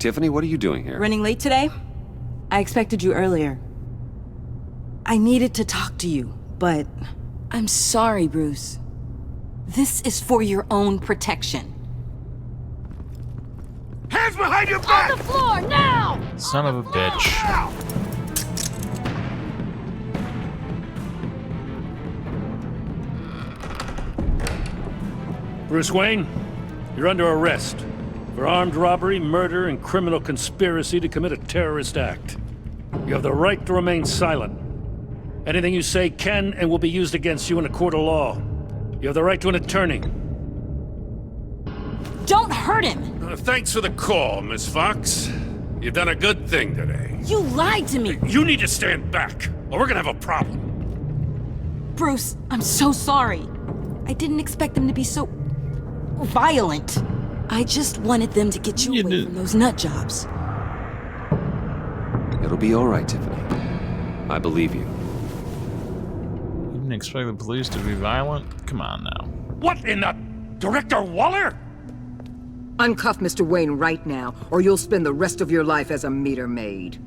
Tiffany, what are you doing here? Running late today? I expected you earlier. I needed to talk to you, but... I'm sorry, Bruce. This is for your own protection. Hands behind your back! On the floor, now! Son of a bitch. Now! Bruce Wayne, you're under arrest for armed robbery, murder, and criminal conspiracy to commit a terrorist act. You have the right to remain silent. Anything you say can and will be used against you in a court of law. You have the right to an attorney. Don't hurt him! Thanks for the call, Miss Fox. You've done a good thing today. You lied to me! You need to stand back, or we're gonna have a problem. Bruce, I'm so sorry. I didn't expect them to be so... violent. I just wanted them to get you away from those nut jobs. It'll be all right, Tiffany. I believe you. You didn't expect the police to be violent? Come on now. What in the... Director Waller? Uncuff Mr. Wayne right now, or you'll spend the rest of your life as a meter maid.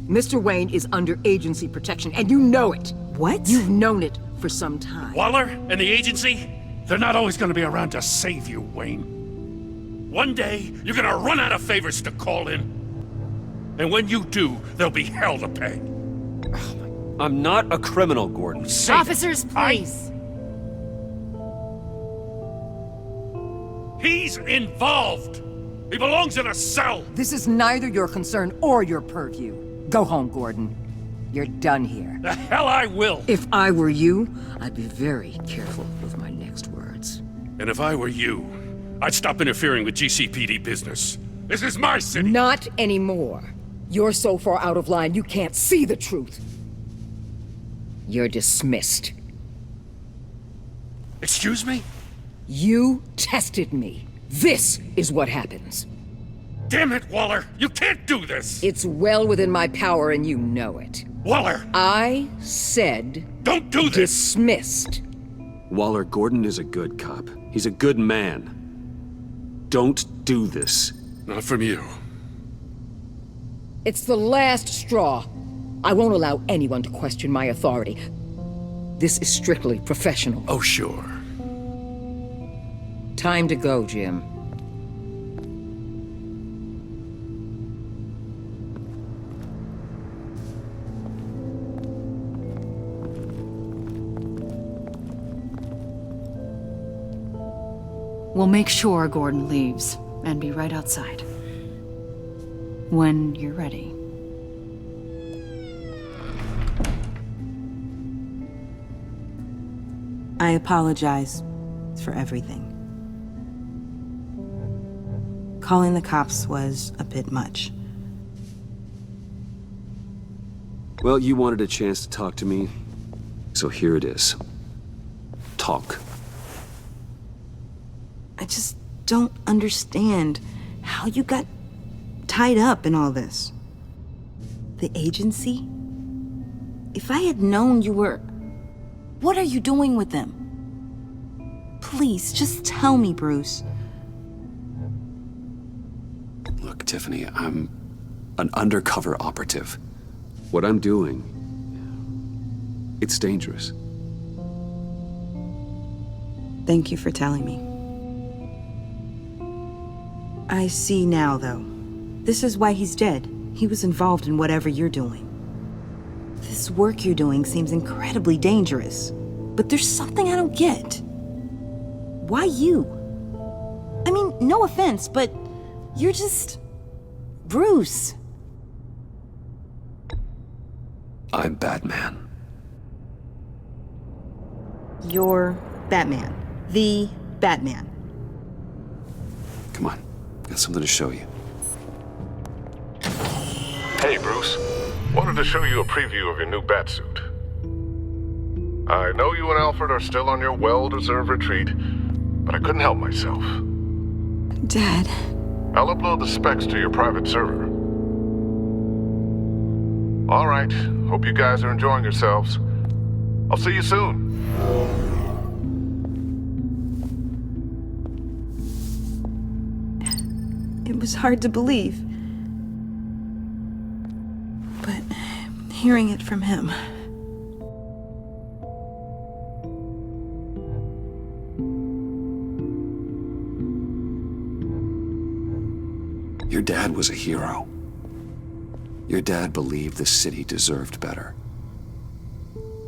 Mr. Wayne is under agency protection, and you know it. What? You've known it for some time. Waller and the agency? They're not always gonna be around to save you, Wayne. One day, you're gonna run out of favors to call in. And when you do, there'll be hell to pay. I'm not a criminal, Gordon. Officers, please. He's involved. He belongs in a cell. This is neither your concern or your purview. Go home, Gordon. You're done here. The hell I will. If I were you, I'd be very careful with my next words. And if I were you, I'd stop interfering with GCPD business. This is my city. Not anymore. You're so far out of line, you can't see the truth. You're dismissed. Excuse me? You tested me. This is what happens. Damn it, Waller! You can't do this! It's well within my power and you know it. Waller! I said... Don't do this! Dismissed. Waller, Gordon is a good cop. He's a good man. Don't do this. Not from you. It's the last straw. I won't allow anyone to question my authority. This is strictly professional. Oh, sure. Time to go, Jim. We'll make sure Gordon leaves, and be right outside. When you're ready. I apologize for everything. Calling the cops was a bit much. Well, you wanted a chance to talk to me, so here it is. Talk. I just don't understand how you got tied up in all this. The agency? If I had known you were... What are you doing with them? Please, just tell me, Bruce. Look, Tiffany, I'm an undercover operative. What I'm doing, it's dangerous. Thank you for telling me. I see now, though. This is why he's dead. He was involved in whatever you're doing. This work you're doing seems incredibly dangerous. But there's something I don't get. Why you? I mean, no offense, but you're just... Bruce. I'm Batman. You're Batman. The Batman. Come on, got something to show you. Hey, Bruce. Wanted to show you a preview of your new Batsuit. I know you and Alfred are still on your well-deserved retreat, but I couldn't help myself. Dad. I'll upload the specs to your private server. All right. Hope you guys are enjoying yourselves. I'll see you soon. was hard to believe. But hearing it from him... Your dad was a hero. Your dad believed the city deserved better.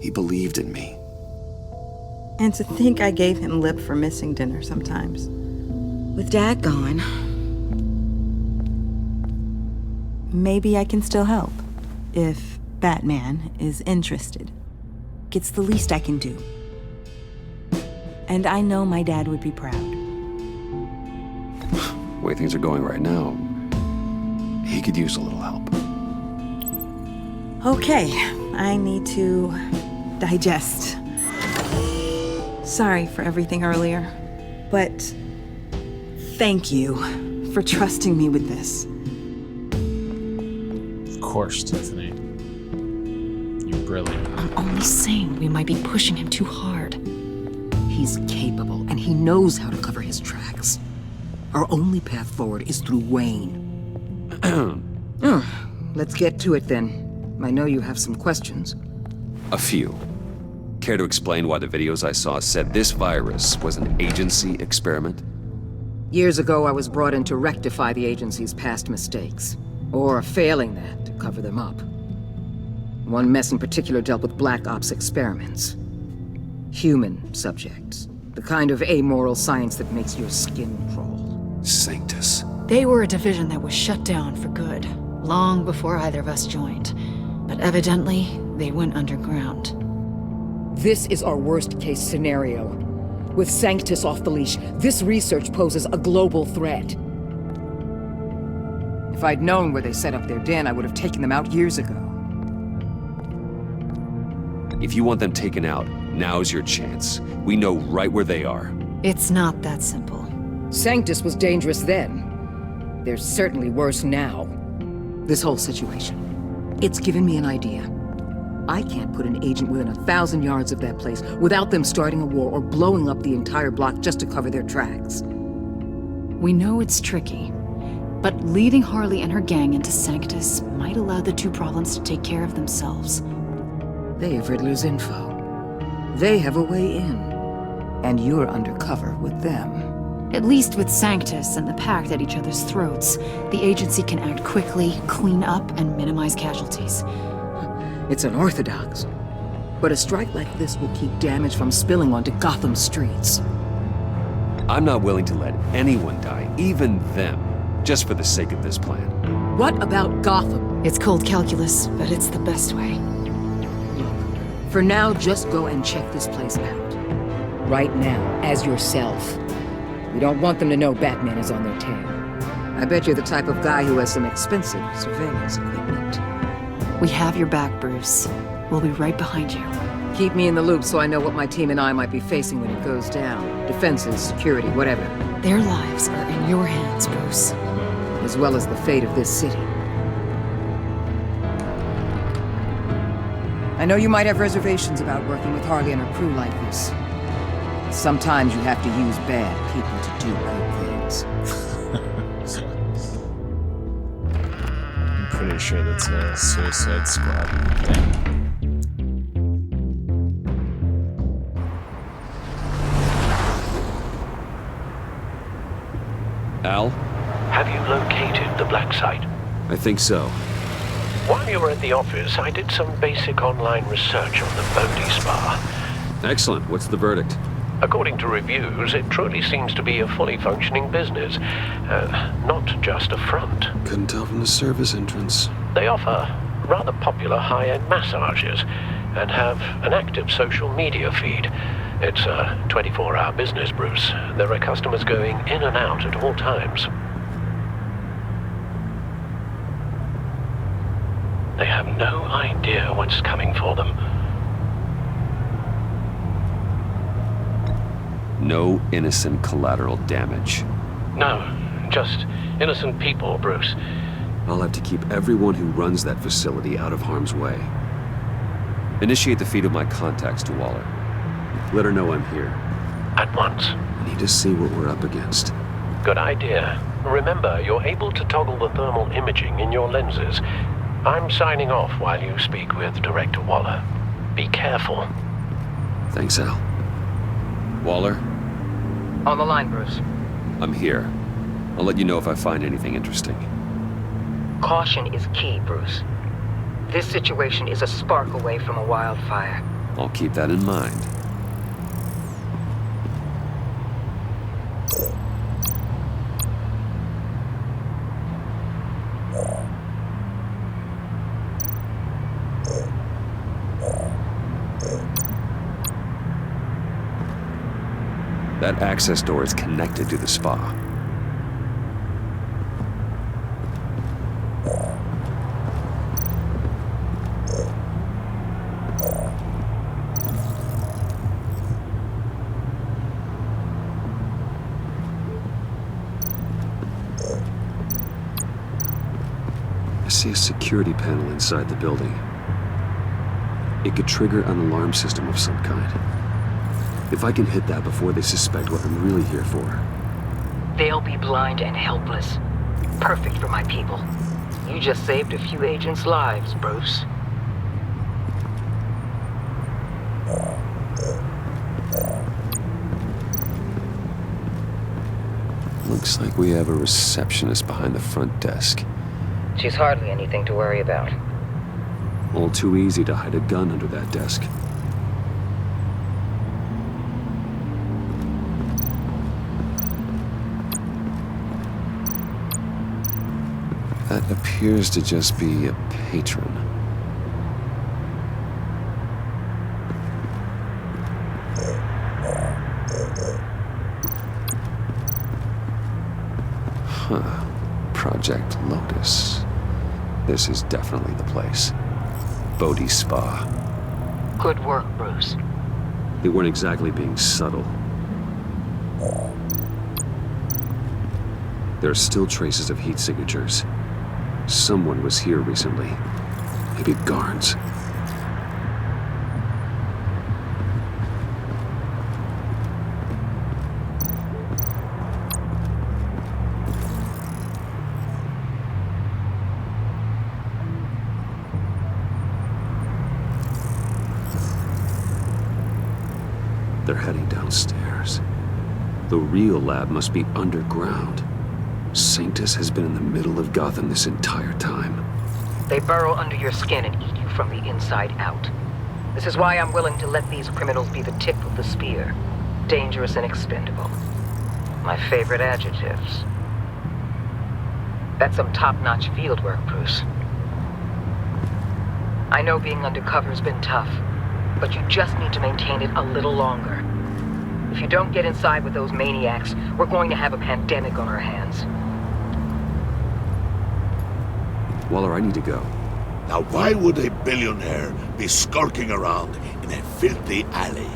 He believed in me. And to think I gave him lip for missing dinner sometimes. With Dad gone, Maybe I can still help. If Batman is interested. It's the least I can do. And I know my dad would be proud. The way things are going right now, he could use a little help. Okay, I need to digest. Sorry for everything earlier, but thank you for trusting me with this. Of course, Tiffany. You're brilliant. I'm only saying we might be pushing him too hard. he's capable and he knows how to cover his tracks. Our only path forward is through Wayne. Let's get to it then. I know you have some questions. A few. Care to explain why the videos I saw said this virus was an agency experiment? Years ago, I was brought in to rectify the agency's past mistakes. Or failing that, to cover them up. One mess in particular dealt with Black Ops experiments. Human subjects. The kind of amoral science that makes your skin crawl. Sanctus. They were a division that was shut down for good, long before either of us joined. But evidently, they went underground. This is our worst-case scenario. With Sanctus off the leash, this research poses a global threat. If I'd known where they set up their den, I would have taken them out years ago. If you want them taken out, now's your chance. We know right where they are. It's not that simple. Sanctus was dangerous then. They're certainly worse now. This whole situation, it's given me an idea. I can't put an agent within 1,000 yards of that place without them starting a war or blowing up the entire block just to cover their tracks. We know it's tricky, but leading Harley and her gang into Sanctus might allow the two problems to take care of themselves. They have Riddler's info. They have a way in. And you're undercover with them. At least with Sanctus and the Pact at each other's throats, the agency can act quickly, clean up, and minimize casualties. It's unorthodox. But a strike like this will keep damage from spilling onto Gotham streets. I'm not willing to let anyone die, even them, just for the sake of this plan. What about Gotham? It's cold calculus, but it's the best way. For now, just go and check this place out. Right now, as yourself. We don't want them to know Batman is on their tail. I bet you're the type of guy who has some expensive surveillance equipment. We have your back, Bruce. We'll be right behind you. Keep me in the loop so I know what my team and I might be facing when it goes down. Defenses, security, whatever. Their lives are in your hands, Bruce. As well as the fate of this city. I know you might have reservations about working with Harley and her crew like this. Sometimes you have to use bad people to do good things. I'm pretty sure that's a Suicide Squad thing. Al? Have you located the black site? I think so. While you were at the office, I did some basic online research on the Bodhi Spa. Excellent. What's the verdict? According to reviews, it truly seems to be a fully functioning business, not just a front. Couldn't tell from the service entrance. They offer rather popular high-end massages and have an active social media feed. It's a 24-hour business, Bruce. There are customers going in and out at all times. They have no idea what's coming for them. No innocent collateral damage. No, just innocent people, Bruce. I'll have to keep everyone who runs that facility out of harm's way. Initiate the feed of my contacts to Waller. Let her know I'm here. At once. I need to see what we're up against. Good idea. Remember, you're able to toggle the thermal imaging in your lenses. I'm signing off while you speak with Director Waller. Be careful. Thanks, Al. Waller, On the line, Bruce. I'm here. I'll let you know if I find anything interesting. Caution is key, Bruce. This situation is a spark away from a wildfire. I'll keep that in mind. That access door is connected to the spa. I see a security panel inside the building. It could trigger an alarm system of some kind. If I can hit that before they suspect what I'm really here for. They'll be blind and helpless. Perfect for my people. You just saved a few agents' lives, Bruce. Looks like we have a receptionist behind the front desk. She's hardly anything to worry about. All too easy to hide a gun under that desk. That appears to just be a patron. Huh. Project Lotus. This is definitely the place. Bodhi Spa. Good work, Bruce. They weren't exactly being subtle. There are still traces of heat signatures. Someone was here recently. Maybe Garns. They're heading downstairs. The real lab must be underground. Sanctus has been in the middle of Gotham this entire time. They burrow under your skin and eat you from the inside out. This is why I'm willing to let these criminals be the tip of the spear. Dangerous and expendable. My favorite adjectives. That's some top-notch field work, Bruce. I know being undercover's been tough, but you just need to maintain it a little longer. If you don't get inside with those maniacs, we're going to have a pandemic on our hands. Waller, I need to go. Now why would a billionaire be skulking around in a filthy alley?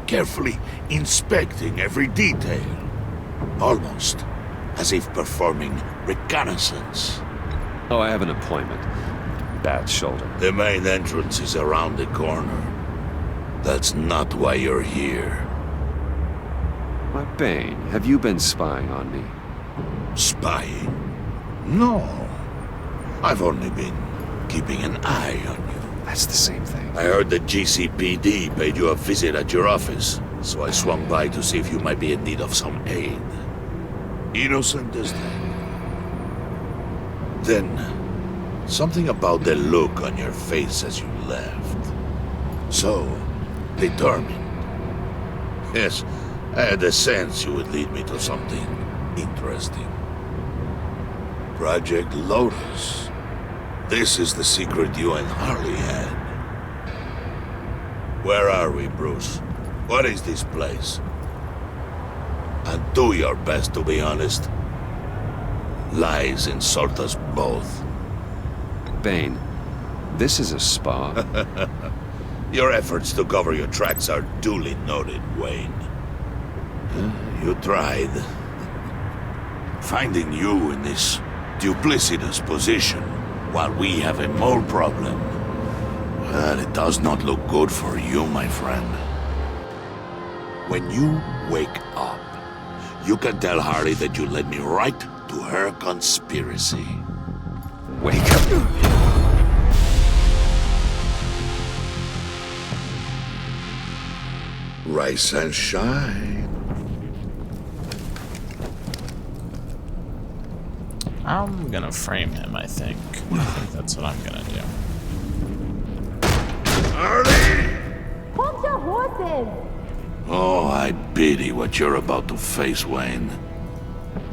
Carefully inspecting every detail. Almost as if performing reconnaissance. Oh, I have an appointment. Bad shoulder. The main entrance is around the corner. That's not why you're here. Why, Bane, have you been spying on me? Spying? No. I've only been keeping an eye on you. That's the same thing. I heard the GCPD paid you a visit at your office, so I swung by to see if you might be in need of some aid. Innocent as that. Then, something about the look on your face as you left. So, determined. Yes, I had a sense you would lead me to something interesting. Project Lotus. This is the secret you and Harley had. Where are we, Bruce? What is this place? And do your best to be honest. Lies insult us both. Bane, this is a spa. Your efforts to cover your tracks are duly noted, Wayne. You tried. Finding you in this duplicitous position while we have a mole problem. Well, it does not look good for you, my friend. When you wake up, You can tell Harley that you led me right to her conspiracy. Wake up. Rise and shine. I'm gonna frame him, I think. I think that's what I'm gonna do. Harley! Hold your horses! Oh, I pity what you're about to face, Wayne.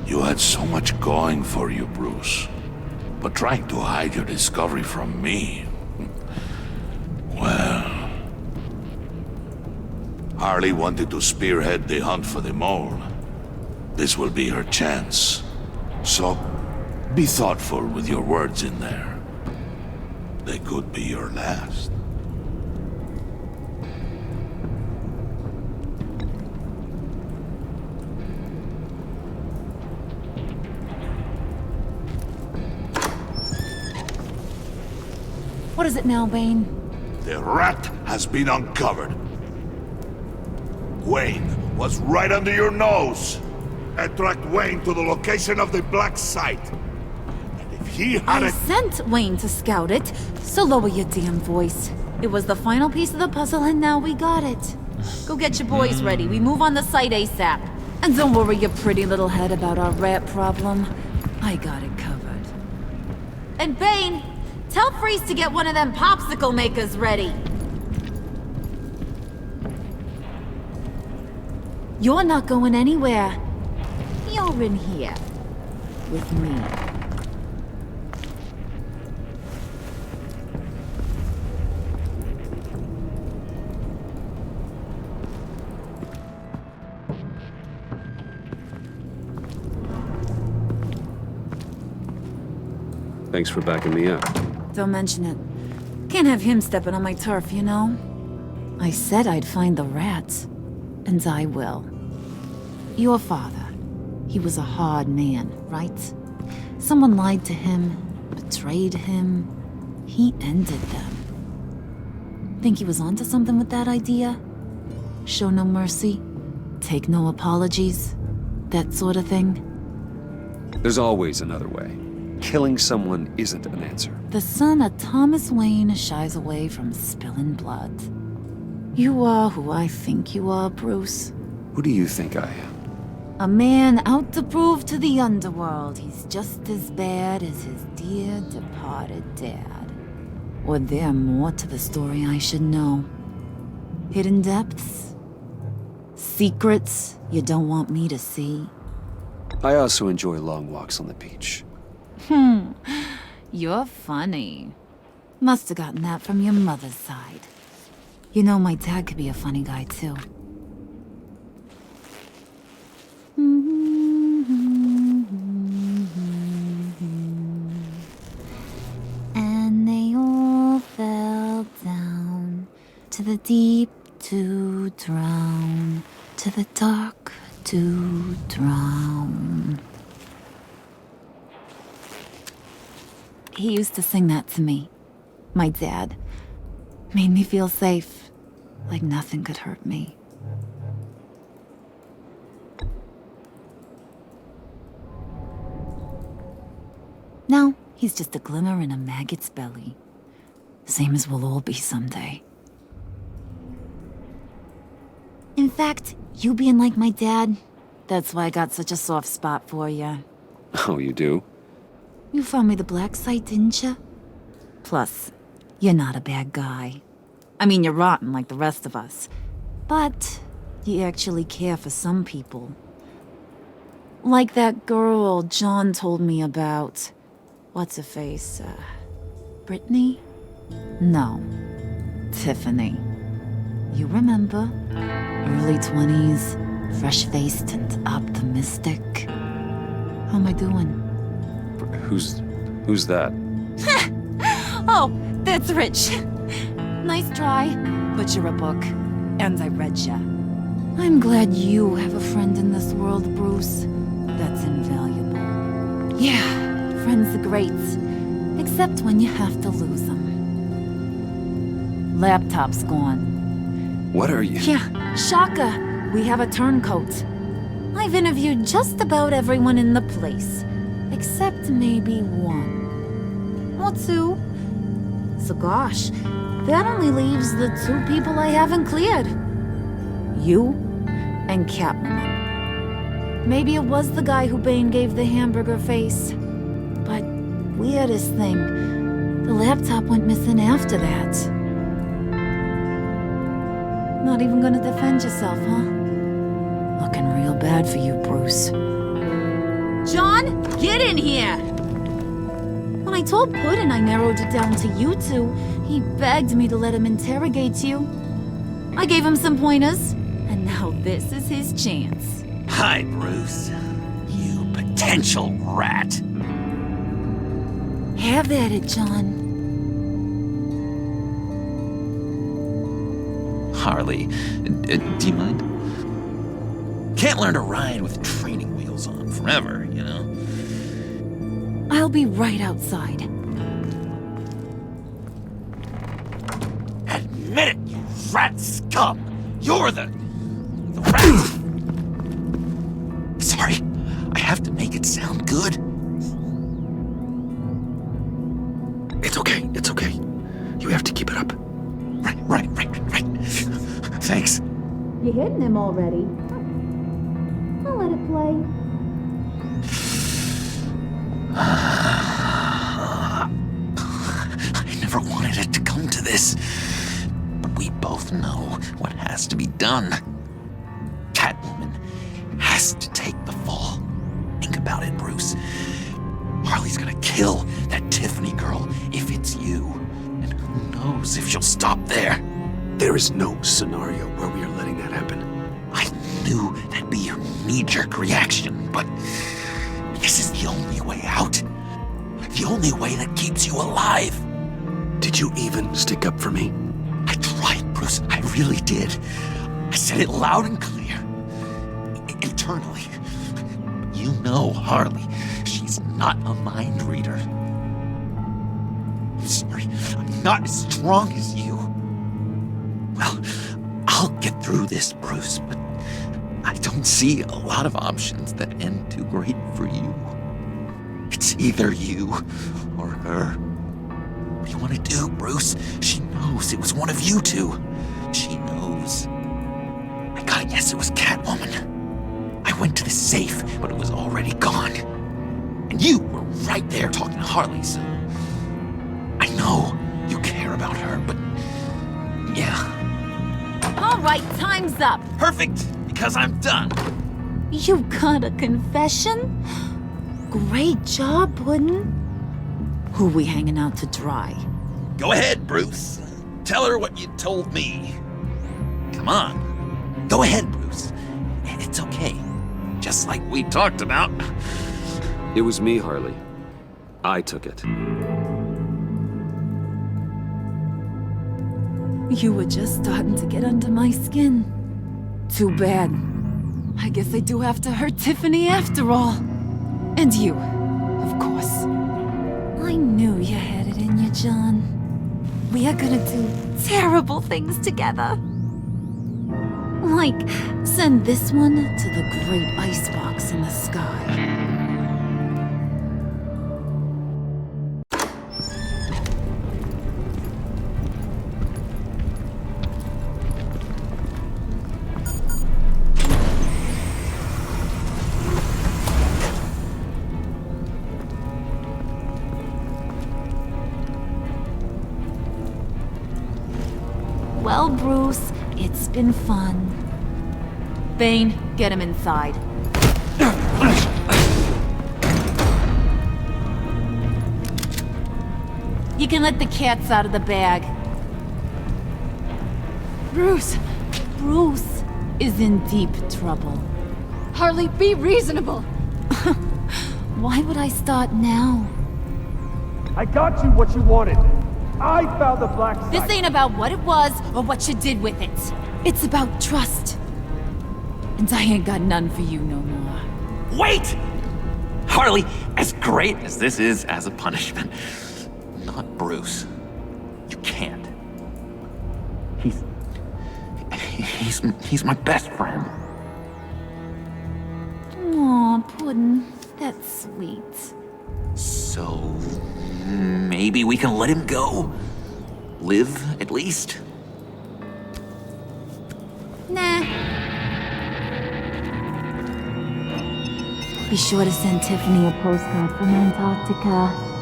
You had so much going for you, Bruce. But trying to hide your discovery from me... Well... Harley wanted to spearhead the hunt for the mole. This will be her chance. So, be thoughtful with your words in there. They could be your last. What is it now, Wayne? The rat has been uncovered. Wayne was right under your nose. I tracked Wayne to the location of the black site. And if he had I sent Wayne to scout it, so lower your damn voice. It was the final piece of the puzzle and now we got it. Go get your boys ready. We move on the site ASAP. And don't worry your pretty little head about our rat problem. I got it covered. And Bane, tell Freeze to get one of them popsicle makers ready. You're not going anywhere. You're in here. With me. Thanks for backing me up. Don't mention it. Can't have him stepping on my turf, you know? I said I'd find the rats. And I will. Your father. He was a hard man, right? Someone lied to him, betrayed him. He ended them. Think he was onto something with that idea? Show no mercy? Take no apologies? That sort of thing? There's always another way. Killing someone isn't an answer. The son of Thomas Wayne shies away from spilling blood. You are who I think you are, Bruce. Who do you think I am? A man out to prove to the underworld he's just as bad as his dear departed dad. Or there more to the story I should know. Hidden depths? Secrets you don't want me to see? I also enjoy long walks on the beach. You're funny. Must have gotten that from your mother's side. You know, my dad could be a funny guy, too. And they all fell down to the deep to drown, to the dark to drown. He used to sing that to me. My dad. Made me feel safe, like nothing could hurt me. Now, he's just a glimmer in a maggot's belly. Same as we'll all be someday. In fact, you being like my dad, that's why I got such a soft spot for you. Oh, you do? You found me the black site, didn't you? Plus, you're not a bad guy. I mean, you're rotten like the rest of us. But you actually care for some people. Like that girl John told me about. What's her face? Brittany? No. Tiffany. You remember? Early 20s, fresh-faced and optimistic. How am I doing? Who's that? Oh, that's Rich. Nice try, but you're a book, and I read ya. I'm glad you have a friend in this world, Bruce. That's invaluable. Yeah, friends are great, except when you have to lose them. Laptop's gone. What are you? Yeah, shocker. We have a turncoat. I've interviewed just about everyone in the place, except maybe one. Or two. So gosh, that only leaves the two people I haven't cleared. You and Catwoman. Maybe it was the guy who Bane gave the hamburger face. But weirdest thing, the laptop went missing after that. Not even gonna defend yourself, huh? Looking real bad for you, Bruce. John, get in here! When I told Puddin' I narrowed it down to you two, he begged me to let him interrogate you. I gave him some pointers, and now this is his chance. Hi, Bruce. You potential rat. Have at it, John. Harley, do you mind? Can't learn to ride with training wheels on forever, you know? I'll be right outside. Admit it, you rat scum! You're the rat! Sorry, I have to make it sound good. It's okay, it's okay. You have to keep it up. Right. Thanks. You're hitting him already. I'll let it play. I never wanted it to come to this. But we both know what has to be done. Catwoman has to take the fall. Think about it, Bruce. Harley's gonna kill that Tiffany girl if it's you. And who knows if she'll stop there. There is no scenario where we are letting that happen. I knew that'd be your knee-jerk reaction, but this is the only way out. The only way that keeps you alive. Did you even stick up for me? I tried, Bruce. I really did. I said it loud and clear. Internally. You know Harley. She's not a mind reader. I'm sorry. I'm not as strong as you. Well, I'll get through this, Bruce, but I don't see a lot of options that end too great for you. It's either you or her. What do you want to do, Bruce? She knows it was one of you two. She knows. I gotta guess it was Catwoman. I went to the safe, but it was already gone. And you were right there talking to Harley, so I know you care about her, but yeah. All right, time's up. Perfect, because I'm done. You got a confession? Great job, Puddin'. Who we hanging out to dry? Go ahead, Bruce. Tell her what you told me. Come on. Go ahead, Bruce. It's okay. Just like we talked about. It was me, Harley. I took it. You were just starting to get under my skin. Too bad. I guess I do have to hurt Tiffany after all. And you, of course. I knew you had it in you, John. We are gonna do terrible things together. Like, send this one to the great icebox in the sky. Well, Bruce, it's been fun. Bane, get him inside. You can let the cats out of the bag. Bruce is in deep trouble. Harley, be reasonable. Why would I start now? I got you what you wanted. I found the black site. This ain't about what it was or what you did with it. It's about trust. And I ain't got none for you no more. Wait! Harley, as great as this is as a punishment, not Bruce. You can't. He's my best friend. pudding. That's sweet. So, maybe we can let him go? Live, at least? Nah. Be sure to send Tiffany a postcard from Antarctica.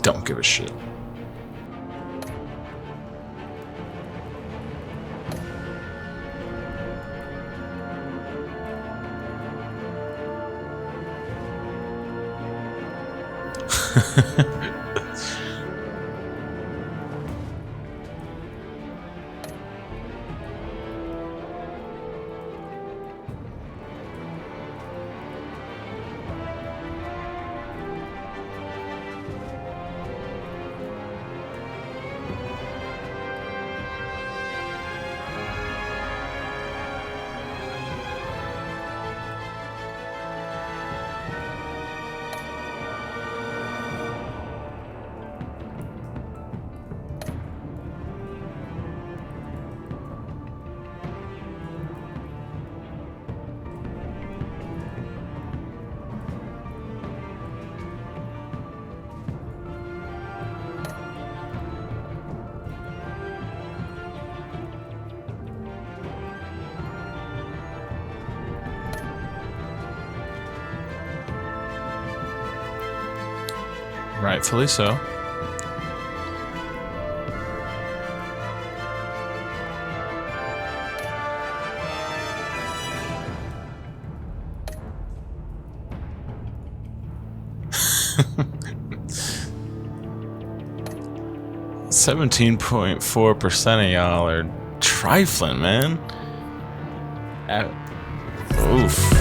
Don't give a shit. Rightfully so. .4% of y'all are trifling, man. Oof.